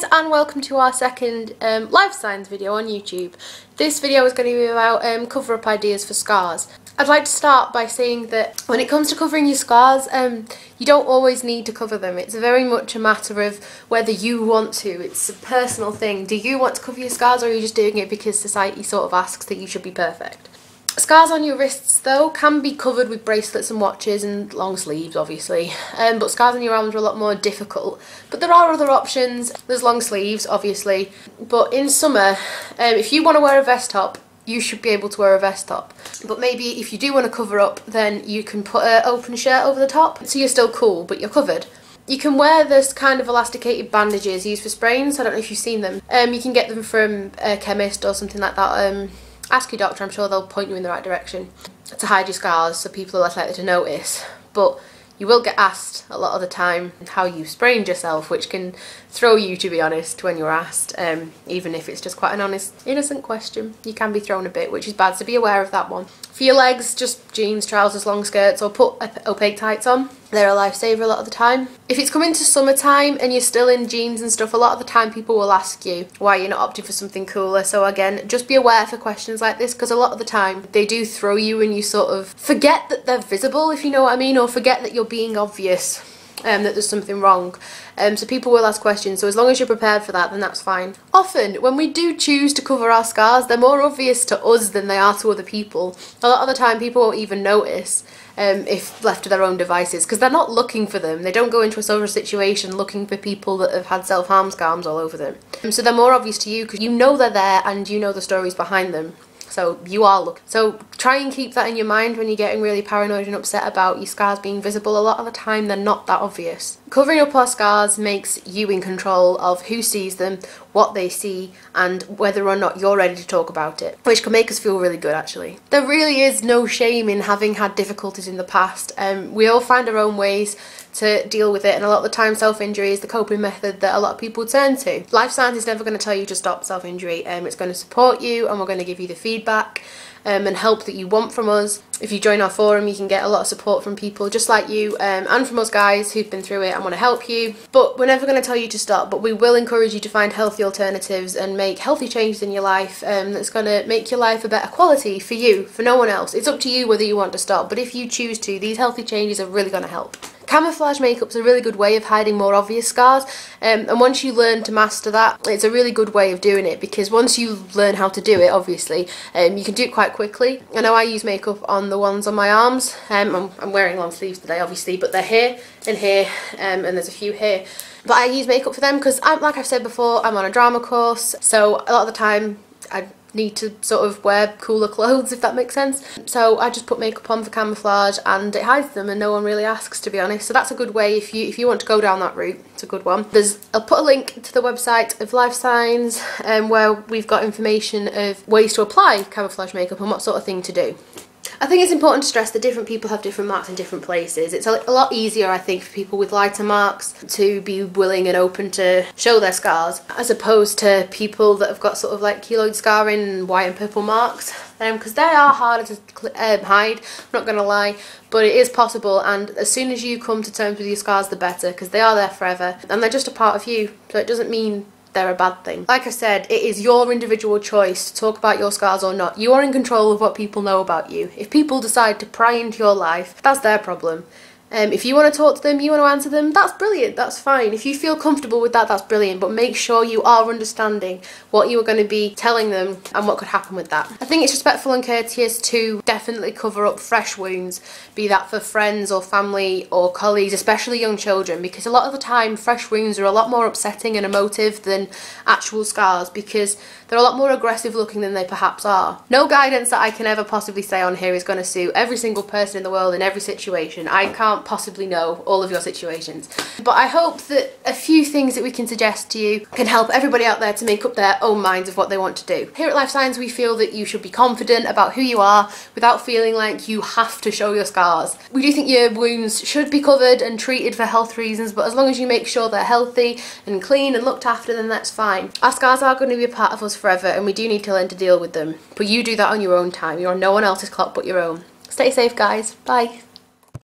guys, and welcome to our second life signs video on YouTube. This video is going to be about cover-up ideas for scars. I'd like to start by saying that when it comes to covering your scars, you don't always need to cover them. It's very much a matter of whether you want to. It's a personal thing. Do you want to cover your scars, or are you just doing it because society sort of asks that you should be perfect? Scars on your wrists though can be covered with bracelets and watches and long sleeves obviously, but scars on your arms are a lot more difficult. But there are other options. There's long sleeves obviously, but in summer if you want to wear a vest top, you should be able to wear a vest top. But maybe if you do want to cover up, then you can put an open shirt over the top, so you're still cool but you're covered. You can wear this kind of elasticated bandages used for sprains. I don't know if you've seen them. You can get them from a chemist or something like that. Ask your doctor, I'm sure they'll point you in the right direction to hide your scars so people are less likely to notice. But you will get asked a lot of the time how you sprained yourself, which can throw you, to be honest, when you're asked. Even if it's just quite an honest, innocent question, you can be thrown a bit, which is bad, so be aware of that one. For your legs, just jeans, trousers, long skirts, or put opaque tights on. They're a lifesaver a lot of the time. If it's coming to summertime and you're still in jeans and stuff, a lot of the time people will ask you why you're not opting for something cooler. So again, just be aware for questions like this, because a lot of the time they do throw you and you sort of forget that they're visible, if you know what I mean, or forget that you're being obvious, that there's something wrong. So people will ask questions, so as long as you're prepared for that, then that's fine. Often, when we do choose to cover our scars, they're more obvious to us than they are to other people. A lot of the time people won't even notice if left to their own devices, because they're not looking for them. They don't go into a social situation looking for people that have had self-harm scars all over them. So they're more obvious to you because you know they're there and you know the stories behind them. So you are looking. So try and keep that in your mind when you're getting really paranoid and upset about your scars being visible. A lot of the time they're not that obvious. Covering up our scars makes you in control of who sees them, what they see, and whether or not you're ready to talk about it, which can make us feel really good actually. There really is no shame in having had difficulties in the past. We all find our own ways to deal with it, and a lot of the time self-injury is the coping method that a lot of people turn to. Life Science is never going to tell you to stop self-injury. It's going to support you, and we're going to give you the feedback and help that you want from us. If you join our forum, you can get a lot of support from people just like you and from us guys who've been through it and want to help you. But we're never going to tell you to stop, but we will encourage you to find healthy alternatives and make healthy changes in your life that's going to make your life a better quality for you, for no one else. It's up to you whether you want to stop, but if you choose to, these healthy changes are really going to help. Camouflage makeup's a really good way of hiding more obvious scars, and once you learn to master that, it's a really good way of doing it, because once you learn how to do it, obviously, you can do it quite quickly. I know I use makeup on the ones on my arms. I'm wearing long sleeves today, obviously, but they're here and here, and there's a few here. But I use makeup for them because, like I've said before, I'm on a drama course, so a lot of the time I need to sort of wear cooler clothes, if that makes sense. So I just put makeup on for camouflage and it hides them and no one really asks, to be honest. So that's a good way if you want to go down that route. It's a good one. I'll put a link to the website of Life Signs where we've got information of ways to apply camouflage makeup and what sort of thing to do. I think it's important to stress that different people have different marks in different places. It's a lot easier, I think, for people with lighter marks to be willing and open to show their scars, as opposed to people that have got sort of like keloid scarring and white and purple marks, because they are harder to hide, I'm not going to lie, but it is possible, and as soon as you come to terms with your scars, the better, because they are there forever, and they're just a part of you, so it doesn't mean they're a bad thing. Like I said, it is your individual choice to talk about your scars or not. You are in control of what people know about you. If people decide to pry into your life, that's their problem. If you want to talk to them, you want to answer them, that's brilliant, that's fine. If you feel comfortable with that, that's brilliant, but make sure you are understanding what you are going to be telling them and what could happen with that. I think it's respectful and courteous to definitely cover up fresh wounds, be that for friends or family or colleagues, especially young children, because a lot of the time fresh wounds are a lot more upsetting and emotive than actual scars, because they're a lot more aggressive looking than they perhaps are. No guidance that I can ever possibly say on here is going to suit every single person in the world in every situation. I can't possibly know all of your situations, but I hope that a few things that we can suggest to you can help everybody out there to make up their own minds of what they want to do. Here at Life Signs, we feel that you should be confident about who you are without feeling like you have to show your scars. We do think your wounds should be covered and treated for health reasons, but as long as you make sure they're healthy and clean and looked after, then that's fine. Our scars are going to be a part of us forever, and we do need to learn to deal with them, but you do that on your own time. You're on no one else's clock but your own. Stay safe, guys. Bye.